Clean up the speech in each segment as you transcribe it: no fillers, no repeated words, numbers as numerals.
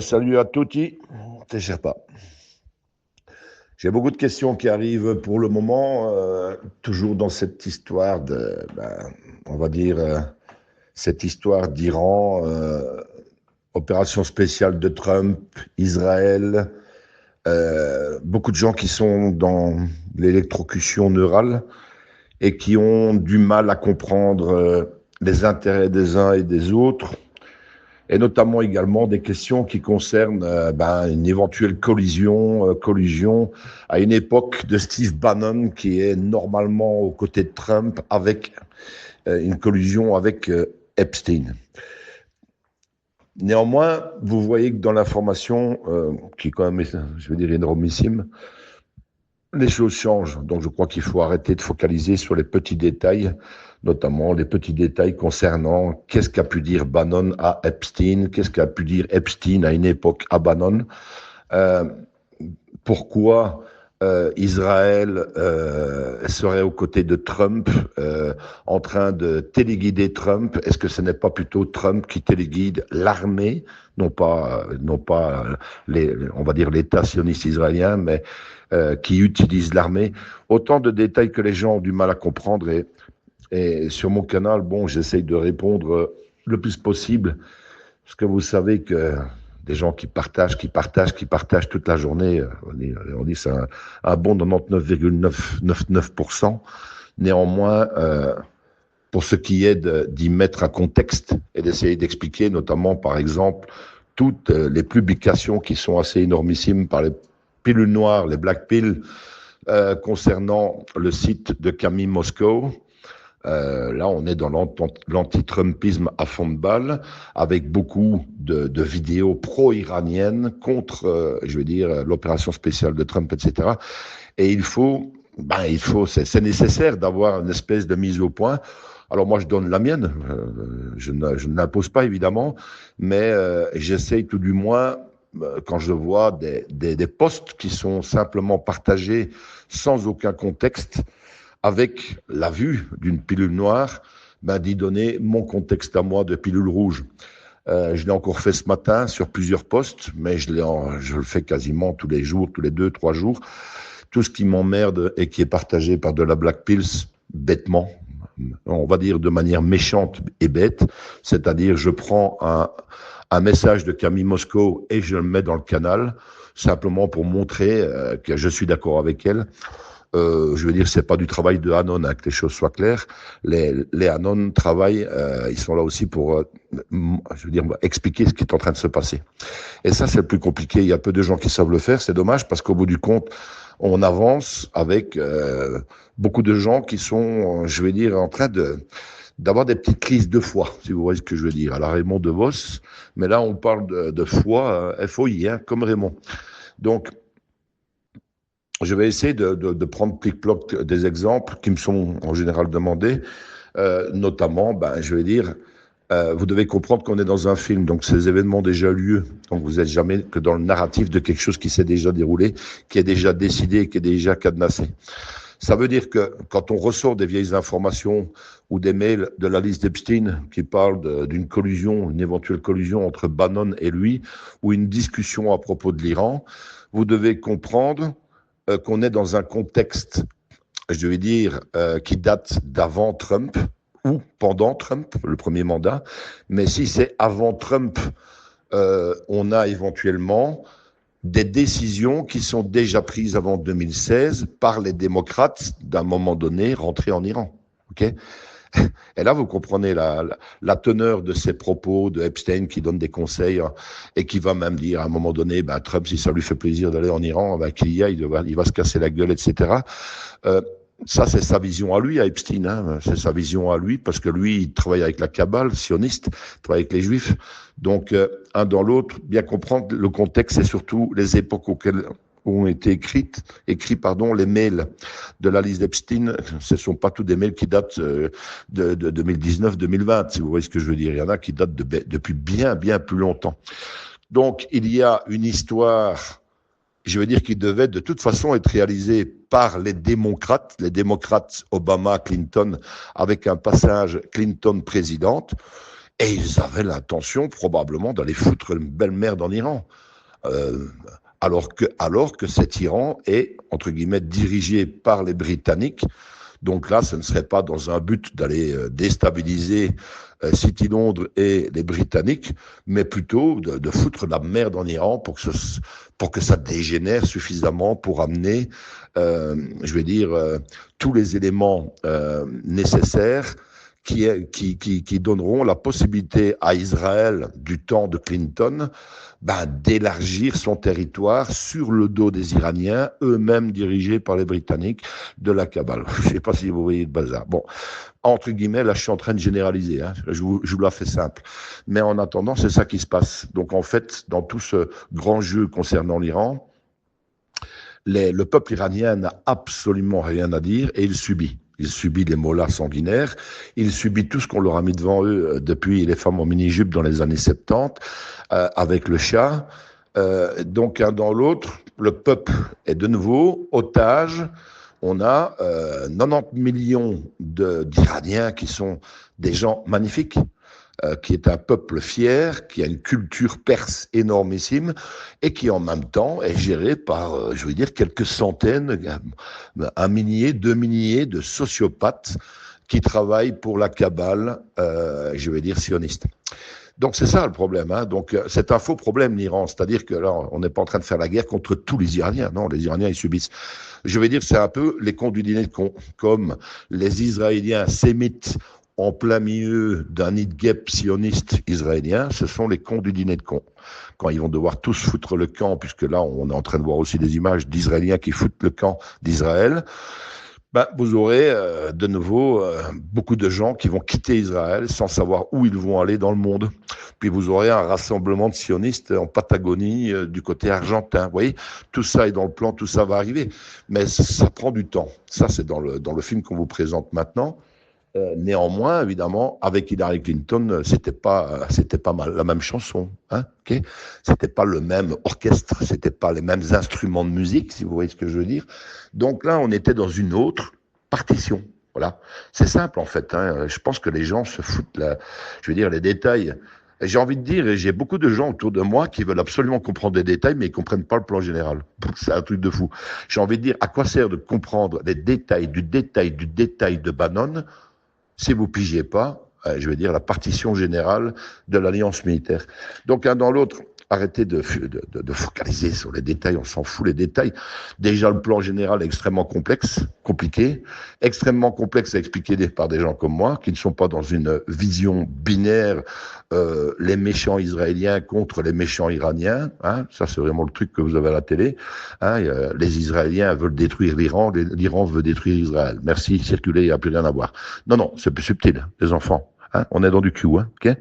Salut à tutti, te sais pas. J'ai beaucoup de questions qui arrivent pour le moment, toujours dans cette histoire on va dire, cette histoire d'Iran, opération spéciale de Trump, Israël, beaucoup de gens qui sont dans l'électrocution neurale et qui ont du mal à comprendre les intérêts des uns et des autres, et notamment également des questions qui concernent une éventuelle collusion à une époque de Steve Bannon qui est normalement aux côtés de Trump avec une collusion avec Epstein. Néanmoins, vous voyez que dans l'information, qui est quand même, je veux dire, énormissime, les choses changent. Donc je crois qu'il faut arrêter de focaliser sur les petits détails, notamment les petits détails concernant qu'est-ce qu'a pu dire Bannon à Epstein, qu'est-ce qu'a pu dire Epstein à une époque à Bannon, pourquoi Israël serait aux côtés de Trump en train de téléguider Trump. Est-ce que ce n'est pas plutôt Trump qui téléguide l'armée, non pas on va dire l'État sioniste israélien, mais qui utilise l'armée? Autant de détails que les gens ont du mal à comprendre, et sur mon canal, j'essaye de répondre le plus possible, parce que vous savez que des gens qui partagent toute la journée, on dit c'est un bon 99,999%. Néanmoins, pour ce qui est d'y mettre un contexte et d'essayer d'expliquer, notamment par exemple, toutes les publications qui sont assez énormissimes par les pilules noires, les black pills, concernant le site de Camille Moscow. Là, on est dans l'anti-Trumpisme à fond de balle, avec beaucoup de vidéos pro-iraniennes contre, l'opération spéciale de Trump, etc. Et c'est nécessaire d'avoir une espèce de mise au point. Alors moi, je donne la mienne, je ne l'impose pas évidemment, mais j'essaye tout du moins, quand je vois des posts qui sont simplement partagés sans aucun contexte, avec la vue d'une pilule noire, d'y donner mon contexte à moi de pilule rouge. Je l'ai encore fait ce matin sur plusieurs posts, mais je le fais quasiment tous les jours, tous les 2-3 jours. Tout ce qui m'emmerde et qui est partagé par de la black pills, bêtement, on va dire de manière méchante et bête, c'est-à-dire je prends un message de Camille Moscow et je le mets dans le canal, simplement pour montrer que je suis d'accord avec elle. C'est pas du travail de Anon, que les choses soient claires. Les Anon travaillent, ils sont là aussi pour, expliquer ce qui est en train de se passer. Et ça, c'est le plus compliqué. Il y a peu de gens qui savent le faire. C'est dommage parce qu'au bout du compte, on avance avec beaucoup de gens qui sont, en train d'avoir des petites crises de foi, si vous voyez ce que je veux dire, à la Raymond DeVos. Mais là, on parle de foi, FOI, comme Raymond. Donc, je vais essayer de prendre plic-ploc des exemples qui me sont en général demandés, notamment, vous devez comprendre qu'on est dans un film, donc ces événements ont déjà lieu, donc vous n'êtes jamais que dans le narratif de quelque chose qui s'est déjà déroulé, qui est déjà décidé, qui est déjà cadenassé. Ça veut dire que quand on ressort des vieilles informations ou des mails de la liste d'Epstein qui parlent d'une collusion, une éventuelle collusion entre Bannon et lui, ou une discussion à propos de l'Iran, vous devez comprendre qu'on est dans un contexte, qui date d'avant Trump ou pendant Trump, le premier mandat. Mais si c'est avant Trump, on a éventuellement des décisions qui sont déjà prises avant 2016 par les démocrates, d'un moment donné, rentrés en Iran. Okay ? Et là, vous comprenez la teneur de ces propos de Epstein qui donne des conseils, et qui va même dire à un moment donné, Trump, si ça lui fait plaisir d'aller en Iran, qu'il y aille, il va se casser la gueule, etc. Ça, c'est sa vision à lui, à Epstein. C'est sa vision à lui, parce que lui, il travaille avec la cabale sioniste, il travaille avec les juifs. Donc, un dans l'autre, bien comprendre le contexte, c'est surtout les époques auxquelles ont été écrits, les mails de la liste d'Epstein. Ce ne sont pas tous des mails qui datent de 2019-2020, si vous voyez ce que je veux dire. Il y en a qui datent depuis bien, bien plus longtemps. Donc, il y a une histoire, qui devait de toute façon être réalisée par les démocrates Obama, Clinton, avec un passage Clinton présidente. Et ils avaient l'intention probablement d'aller foutre une belle merde en Iran. Euh, alors que cet Iran est, entre guillemets, dirigé par les Britanniques. Donc là, ce ne serait pas dans un but d'aller déstabiliser City Londres et les Britanniques, mais plutôt de foutre la merde en Iran pour que ça dégénère suffisamment pour amener, je vais dire, tous les éléments nécessaires qui donneront la possibilité à Israël, du temps de Clinton, d'élargir son territoire sur le dos des Iraniens, eux-mêmes dirigés par les Britanniques de la cabale. Je ne sais pas si vous voyez le bazar. Bon, entre guillemets, là, je suis en train de généraliser. Je vous la fais simple. Mais en attendant, c'est ça qui se passe. Donc, en fait, dans tout ce grand jeu concernant l'Iran, le peuple iranien n'a absolument rien à dire et il subit. Il subit les mollahs sanguinaires, il subit tout ce qu'on leur a mis devant eux depuis les femmes en mini-jupe dans les années 70, avec le Shah. Donc, un dans l'autre, le peuple est de nouveau otage. On a 90 millions d'Iraniens qui sont des gens magnifiques, qui est un peuple fier, qui a une culture perse énormissime et qui en même temps est géré par, je veux dire, quelques centaines, un millier, 2 milliers de sociopathes qui travaillent pour la cabale, je vais dire, sioniste. Donc c'est ça le problème. Donc c'est un faux problème l'Iran, c'est-à-dire que là on n'est pas en train de faire la guerre contre tous les Iraniens. Non, les Iraniens ils subissent. Je vais dire c'est un peu les cons du dîner de cons, comme les Israéliens sémites en plein milieu d'un nid de guêpes sioniste israélien, ce sont les cons du dîner de cons. Quand ils vont devoir tous foutre le camp, puisque là on est en train de voir aussi des images d'Israéliens qui foutent le camp d'Israël. Vous aurez de nouveau beaucoup de gens qui vont quitter Israël sans savoir où ils vont aller dans le monde. Puis vous aurez un rassemblement de sionistes en Patagonie du côté argentin. Vous voyez, tout ça est dans le plan, tout ça va arriver. Mais ça prend du temps. Ça, c'est dans le film qu'on vous présente maintenant. Néanmoins, évidemment, avec Hillary Clinton, c'était pas mal la même chanson, okay. C'était pas le même orchestre, c'était pas les mêmes instruments de musique, si vous voyez ce que je veux dire. Donc là, on était dans une autre partition. Voilà, c'est simple en fait. Je pense que les gens se foutent, je veux dire, les détails. Et j'ai envie de dire, et j'ai beaucoup de gens autour de moi qui veulent absolument comprendre les détails, mais ils comprennent pas le plan général. C'est un truc de fou. J'ai envie de dire, à quoi sert de comprendre les détails du détail de Bannon si vous pigez pas, je veux dire, la partition générale de l'alliance militaire. Donc, un dans l'autre, arrêtez de focaliser sur les détails, on s'en fout les détails. Déjà, le plan général est extrêmement compliqué, extrêmement complexe à expliquer par des gens comme moi, qui ne sont pas dans une vision binaire, les méchants israéliens contre les méchants iraniens. Ça, c'est vraiment le truc que vous avez à la télé. Les Israéliens veulent détruire l'Iran, l'Iran veut détruire Israël. Merci, circuler, il n'y a plus rien à voir. Non, c'est plus subtil, les enfants. On est dans du cul, ok.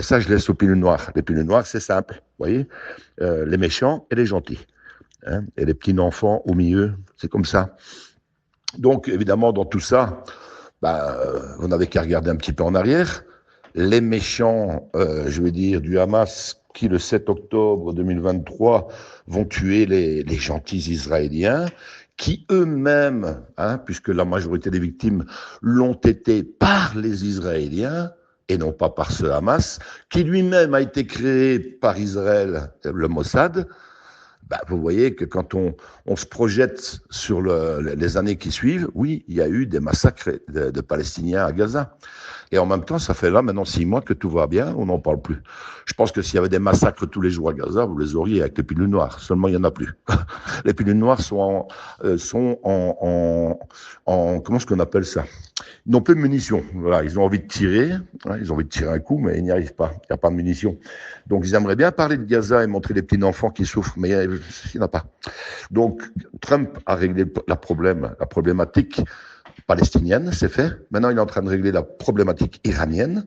Ça, je laisse aux pilules noires. Les pilules noires, c'est simple, vous voyez. Les méchants et les gentils. Et les petits enfants au milieu, c'est comme ça. Donc, évidemment, dans tout ça, on n'avait qu'à regarder un petit peu en arrière. Les méchants, je veux dire, du Hamas, qui le 7 octobre 2023 vont tuer les gentils Israéliens, qui eux-mêmes, puisque la majorité des victimes l'ont été par les Israéliens, et non pas par ce Hamas, qui lui-même a été créé par Israël, le Mossad. Vous voyez que quand on se projette sur les années qui suivent, oui, il y a eu des massacres de Palestiniens à Gaza. Et en même temps, ça fait là maintenant 6 mois que tout va bien, on n'en parle plus. Je pense que s'il y avait des massacres tous les jours à Gaza, vous les auriez avec les pilules noires. Seulement, il n'y en a plus. Les pilules noires sont en comment est-ce qu'on appelle ça? Ils n'ont plus de munitions. Voilà, ils ont envie de tirer, ils ont envie de tirer un coup, mais ils n'y arrivent pas. Il n'y a pas de munitions. Donc, ils aimeraient bien parler de Gaza et montrer les petits enfants qui souffrent, mais il n'y en a pas. Donc, Trump a réglé la problématique palestinienne, c'est fait. Maintenant, il est en train de régler la problématique iranienne,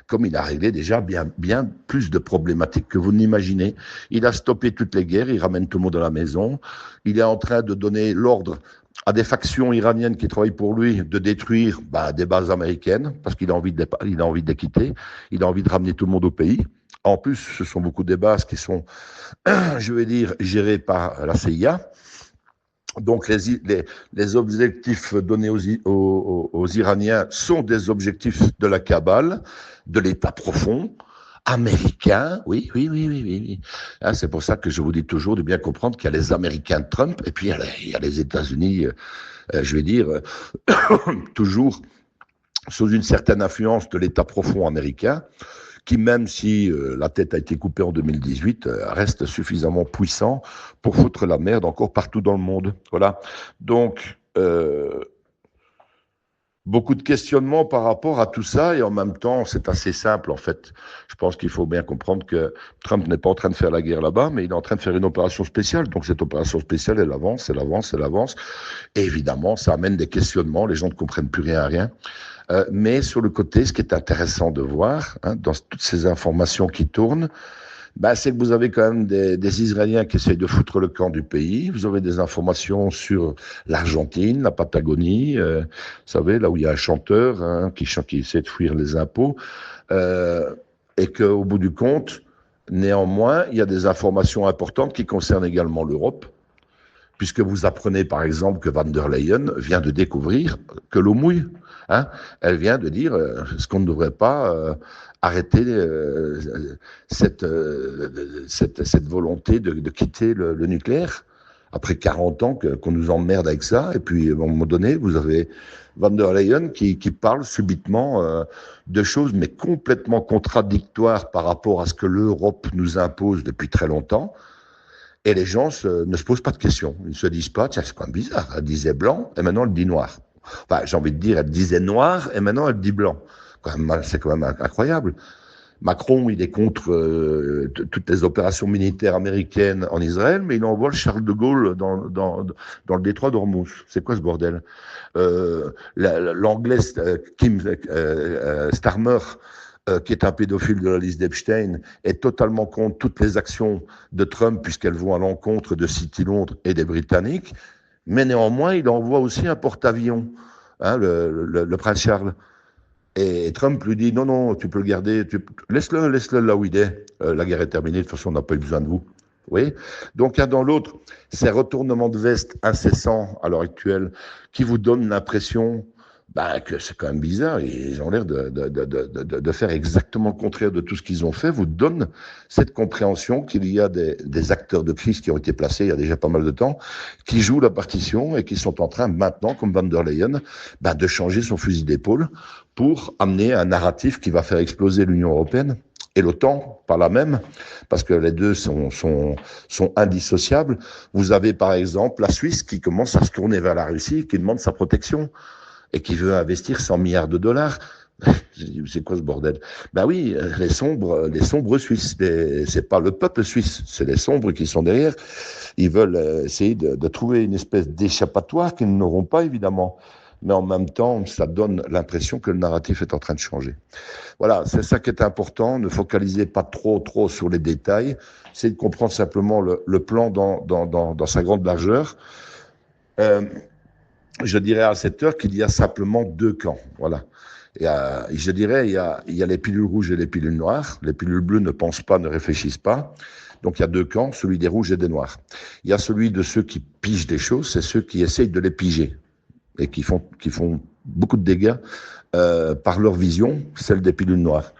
comme il a réglé déjà bien plus de problématiques que vous n'imaginez. Il a stoppé toutes les guerres, il ramène tout le monde à la maison. Il est en train de donner l'ordre à des factions iraniennes qui travaillent pour lui de détruire des bases américaines, parce qu'il a envie de les quitter. Il a envie de ramener tout le monde au pays. En plus, ce sont beaucoup des bases qui sont, je vais dire, gérées par la CIA. Donc les objectifs donnés aux Iraniens sont des objectifs de la Kabbale, de l'État profond, américain, oui, oui, oui, oui, oui. Oui. Hein, c'est pour ça que je vous dis toujours de bien comprendre qu'il y a les Américains de Trump et puis il y a les États-Unis, je vais dire, toujours sous une certaine influence de l'État profond américain, qui, même si la tête a été coupée en 2018, reste suffisamment puissant pour foutre la merde encore partout dans le monde. Voilà. Donc, beaucoup de questionnements par rapport à tout ça, et en même temps, c'est assez simple, en fait. Je pense qu'il faut bien comprendre que Trump n'est pas en train de faire la guerre là-bas, mais il est en train de faire une opération spéciale. Donc, cette opération spéciale, elle avance, elle avance, elle avance. Et évidemment, ça amène des questionnements. Les gens ne comprennent plus rien à rien. Mais sur le côté, ce qui est intéressant de voir, hein, dans toutes ces informations qui tournent, bah, c'est que vous avez quand même des Israéliens qui essayent de foutre le camp du pays. Vous avez des informations sur l'Argentine, la Patagonie, vous savez, là où il y a un chanteur hein, qui essaie de fuir les impôts. Et qu'au bout du compte, néanmoins, il y a des informations importantes qui concernent également l'Europe, puisque vous apprenez par exemple que van der Leyen vient de découvrir que l'eau mouille. Hein, elle vient de dire ce qu'on ne devrait pas arrêter cette volonté de quitter le nucléaire. Après 40 ans qu'on nous emmerde avec ça, et puis à un moment donné, vous avez van der Leyen qui parle subitement de choses mais complètement contradictoires par rapport à ce que l'Europe nous impose depuis très longtemps. Et les gens ne se posent pas de questions. Ils ne se disent pas, tiens, c'est quand même bizarre. Elle disait blanc et maintenant elle dit noir. Enfin, j'ai envie de dire, elle disait noir et maintenant elle dit blanc. C'est quand même incroyable. Macron, il est contre toutes les opérations militaires américaines en Israël, mais il envoie le Charles de Gaulle dans le détroit d'Ormuz. C'est quoi ce bordel L'anglais Kim Starmer, qui est un pédophile de la liste d'Epstein, est totalement contre toutes les actions de Trump puisqu'elles vont à l'encontre de City Londres et des Britanniques. Mais néanmoins, il envoie aussi un porte-avions, hein, le prince Charles. Et Trump lui dit non, non, tu peux le garder, laisse-le là où il est. La guerre est terminée, de toute façon, on n'a pas eu besoin de vous. Oui. Donc, l'un dans l'autre, ces retournements de veste incessants à l'heure actuelle qui vous donnent l'impression que c'est quand même bizarre. Ils ont l'air de faire exactement le contraire de tout ce qu'ils ont fait, vous donnent cette compréhension qu'il y a des acteurs de crise qui ont été placés il y a déjà pas mal de temps, qui jouent la partition et qui sont en train maintenant, comme van der Leyen, de changer son fusil d'épaule pour amener un narratif qui va faire exploser l'Union européenne et l'OTAN par là même, parce que les deux sont indissociables. Vous avez par exemple la Suisse qui commence à se tourner vers la Russie, qui demande sa protection et qui veut investir 100 milliards de dollars. C'est quoi ce bordel? Ben oui, les sombres suisses. C'est pas le peuple suisse, c'est les sombres qui sont derrière. Ils veulent essayer de trouver une espèce d'échappatoire qu'ils n'auront pas, évidemment. Mais en même temps, ça donne l'impression que le narratif est en train de changer. Voilà, c'est ça qui est important. Ne focalisez pas trop sur les détails. C'est de comprendre simplement le plan dans sa grande largeur. Je dirais à cette heure qu'il y a simplement deux camps. Voilà. Je dirais il y a les pilules rouges et les pilules noires. Les pilules bleues ne pensent pas, ne réfléchissent pas. Donc il y a deux camps, celui des rouges et des noirs. Il y a celui de ceux qui pigent des choses, c'est ceux qui essayent de les piger et qui font beaucoup de dégâts par leur vision, celle des pilules noires.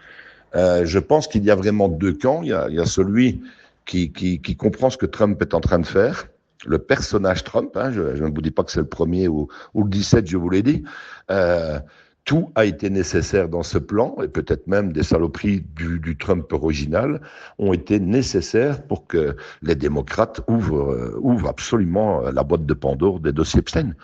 Je pense qu'il y a vraiment deux camps. Il y a celui qui comprend ce que Trump est en train de faire, le personnage Trump, hein, je ne vous dis pas que c'est le premier ou le 17, je vous l'ai dit, tout a été nécessaire dans ce plan, et peut-être même des saloperies du Trump original ont été nécessaires pour que les démocrates ouvrent absolument la boîte de Pandore des dossiers Epstein.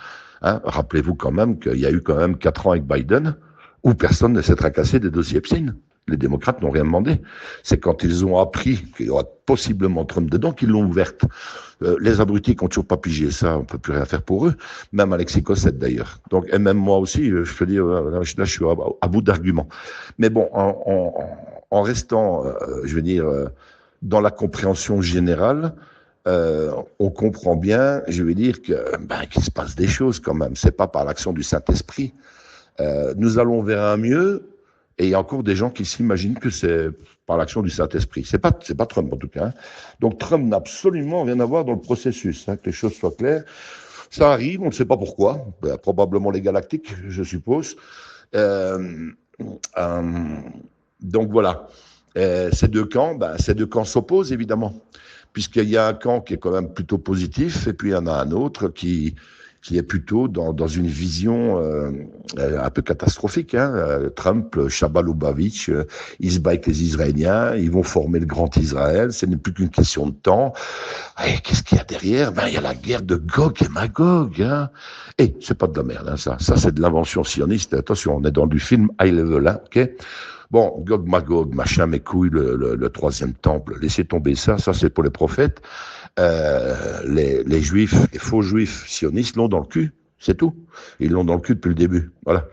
Hein, rappelez-vous quand même qu'il y a eu quand même 4 ans avec Biden où personne ne s'est tracassé des dossiers Epstein. Les démocrates n'ont rien demandé. C'est quand ils ont appris qu'il y aura possiblement Trump dedans qu'ils l'ont ouverte. Les abrutis qui n'ont toujours pas pigé ça, on ne peut plus rien faire pour eux. Même Alexis Cossette d'ailleurs. Donc, et même moi aussi, je peux dire, là je suis à bout d'arguments. Mais bon, en restant, je veux dire, dans la compréhension générale, on comprend bien, je veux dire, qu'il se passe des choses quand même. C'est pas par l'action du Saint-Esprit. Nous allons vers un mieux, et il y a encore des gens qui s'imaginent que c'est par l'action du Saint-Esprit. C'est pas Trump en tout cas. Hein. Donc Trump n'a absolument rien à voir dans le processus, hein, que les choses soient claires. Ça arrive, on ne sait pas pourquoi, probablement les galactiques, je suppose. Euh, euh, donc voilà. Ces deux camps s'opposent évidemment, puisqu'il y a un camp qui est quand même plutôt positif, et puis il y en a un autre qui est plutôt dans une vision un peu catastrophique. Hein. Trump, Chabaloubavic, ils se battent avec les Israéliens, ils vont former le grand Israël, ce n'est plus qu'une question de temps. Et qu'est-ce qu'il y a derrière? Il y a la guerre de Gog et Magog. Hein. Et c'est pas de la merde, hein, ça. Ça, c'est de l'invention sioniste. Attention, on est dans du film high level, hein, ok? Bon, Gog Magog, machin, mes couilles, le troisième temple, laissez tomber ça. Ça, c'est pour les prophètes. Les juifs, les faux juifs sionistes l'ont dans le cul, c'est tout. Ils l'ont dans le cul depuis le début. Voilà.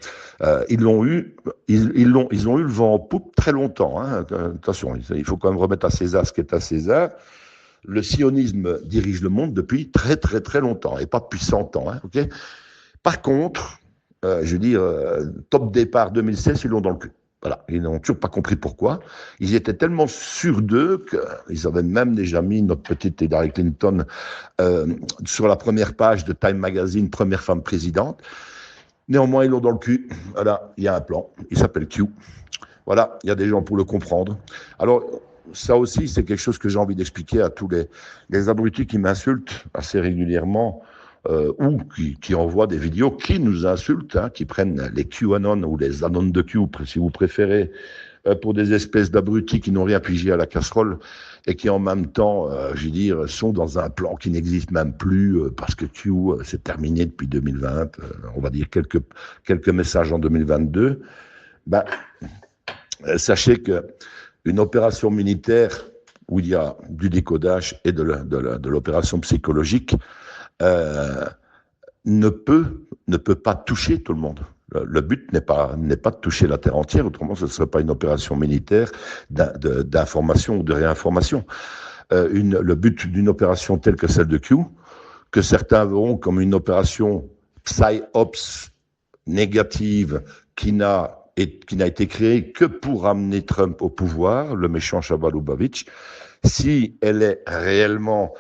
Ils ont eu le vent en poupe très longtemps. Hein. Attention, il faut quand même remettre à César ce qui est à César. Le sionisme dirige le monde depuis très très très longtemps, et pas depuis 100 ans. Hein, okay. Par contre, je veux dire, top départ 2016, ils l'ont dans le cul. Voilà, ils n'ont toujours pas compris pourquoi. Ils étaient tellement sûrs d'eux qu'ils avaient même déjà mis notre petite Hillary Clinton sur la première page de Time Magazine, première femme présidente. Néanmoins, ils l'ont dans le cul. Voilà, il y a un plan, il s'appelle Q. Voilà, il y a des gens pour le comprendre. Alors, ça aussi, c'est quelque chose que j'ai envie d'expliquer à tous les abrutis qui m'insultent assez régulièrement ou qui envoient des vidéos, qui nous insultent, hein, qui prennent les QAnon ou les Anon de Q, si vous préférez, pour des espèces d'abrutis qui n'ont rien pigé à la casserole et qui en même temps, je veux dire, sont dans un plan qui n'existe même plus parce que Q, c'est terminé depuis 2020, on va dire quelques messages en 2022. Ben, sachez qu'une opération militaire où il y a du décodage et de l'opération psychologique ne peut pas toucher tout le monde. Le but n'est pas de toucher la Terre entière, autrement ce ne serait pas une opération militaire d'information ou de réinformation. Le but d'une opération telle que celle de Q, que certains verront comme une opération psy-ops négative qui n'a été créée que pour amener Trump au pouvoir, le méchant Chabaloubavic, si elle est réellement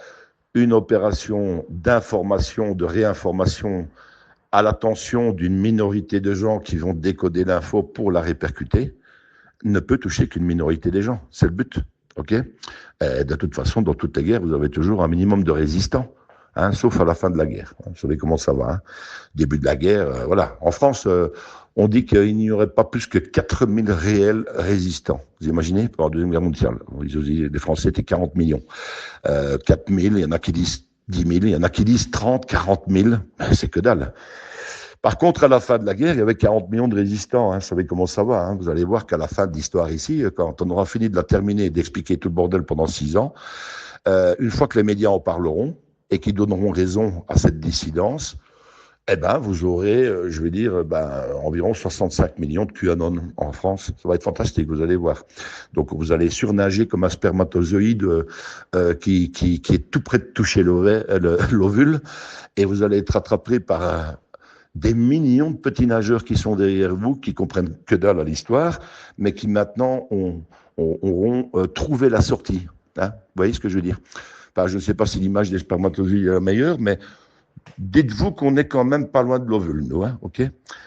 une opération d'information, de réinformation à l'attention d'une minorité de gens qui vont décoder l'info pour la répercuter, ne peut toucher qu'une minorité des gens. C'est le but. Okay. De toute façon, dans toutes les guerres, vous avez toujours un minimum de résistants, hein, sauf à la fin de la guerre. Vous savez comment ça va. Hein. Début de la guerre, voilà. En France, on dit qu'il n'y aurait pas plus que 4000 réels résistants. Vous imaginez, pendant la Deuxième Guerre mondiale, les Français étaient 40 millions. 4000, il y en a qui disent 10 000, il y en a qui disent 30, 40 000, c'est que dalle. Par contre, à la fin de la guerre, il y avait 40 millions de résistants. Hein. Vous savez comment ça va. Hein. Vous allez voir qu'à la fin de l'histoire ici, quand on aura fini de la terminer et d'expliquer tout le bordel pendant 6 ans, une fois que les médias en parleront et qu'ils donneront raison à cette dissidence, eh ben, vous aurez, je vais dire, environ 65 millions de QAnon en France. Ça va être fantastique, vous allez voir. Donc, vous allez surnager comme un spermatozoïde qui est tout près de toucher l'ovule, et vous allez être attrapé par des millions de petits nageurs qui sont derrière vous, qui comprennent que dalle à l'histoire, mais qui maintenant auront trouvé la sortie. Hein, vous voyez ce que je veux dire? Enfin, je ne sais pas si l'image des spermatozoïdes est la meilleure, mais dites-vous qu'on n'est quand même pas loin de l'ovule, nous, hein, ok?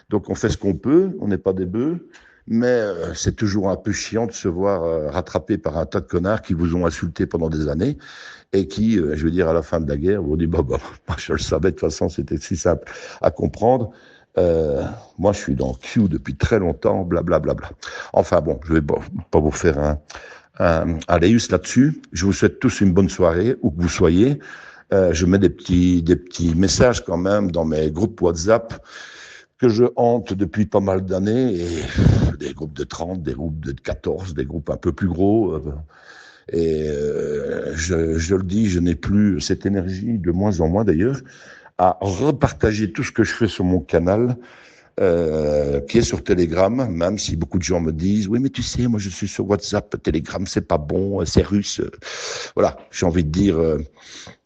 Donc on fait ce qu'on peut, on n'est pas des bœufs, mais c'est toujours un peu chiant de se voir rattrapé par un tas de connards qui vous ont insulté pendant des années et qui, je veux dire, à la fin de la guerre, vous dit moi je le savais, de toute façon, c'était si simple à comprendre. Moi, je suis dans Q depuis très longtemps, blablabla. Bla, bla. Enfin bon, je vais pas vous faire un laïus là-dessus. Je vous souhaite tous une bonne soirée, où que vous soyez. Je mets des petits messages quand même dans mes groupes WhatsApp que je hante depuis pas mal d'années, et des groupes de 30, des groupes de 14, des groupes un peu plus gros. Je le dis, je n'ai plus cette énergie, de moins en moins d'ailleurs, à repartager tout ce que je fais sur mon canal, qui est sur Telegram, même si beaucoup de gens me disent « Oui, mais tu sais, moi je suis sur WhatsApp, Telegram, c'est pas bon, c'est russe. » Voilà, j'ai envie de dire,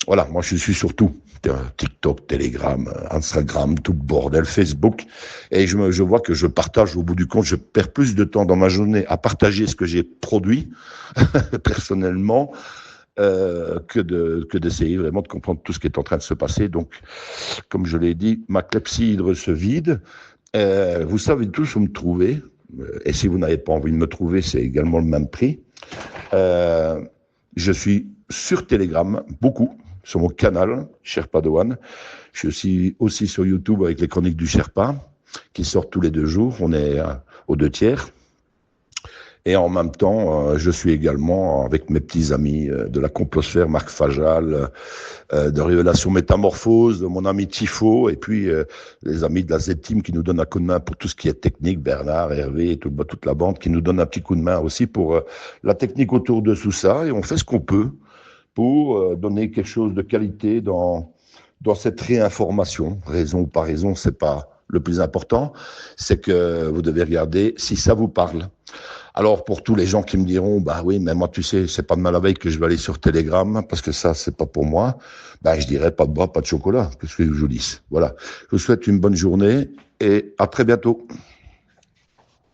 voilà, moi je suis sur tout. TikTok, Telegram, Instagram, tout le bordel, Facebook. Et je vois que je partage, au bout du compte, je perds plus de temps dans ma journée à partager ce que j'ai produit, personnellement, que d'essayer vraiment de comprendre tout ce qui est en train de se passer. Donc, comme je l'ai dit, ma clepsydre se vide. Vous savez tous où me trouver. Et si vous n'avez pas envie de me trouver, c'est également le même prix. Je suis sur Telegram, beaucoup, sur mon canal, Sherpa Doan. Je suis aussi sur YouTube avec les chroniques du Sherpa, qui sortent tous les 2 jours. On est aux 2/3. Et en même temps, je suis également avec mes petits amis de la Complosphère, Marc Fajal, de Révélation Métamorphose, de mon ami Tifo, et puis les amis de la Z-Team qui nous donnent un coup de main pour tout ce qui est technique, Bernard, Hervé, et toute la bande qui nous donne un petit coup de main aussi pour la technique autour de tout ça. Et on fait ce qu'on peut pour donner quelque chose de qualité dans cette réinformation. Raison ou pas raison, c'est pas le plus important, c'est que vous devez regarder si ça vous parle. Alors, pour tous les gens qui me diront, bah oui, mais moi, tu sais, c'est pas demain la veille que je vais aller sur Telegram, parce que ça, c'est pas pour moi, bah, je dirais pas de bras, pas de chocolat, qu'est-ce que je vous dis. Voilà. Je vous souhaite une bonne journée et à très bientôt.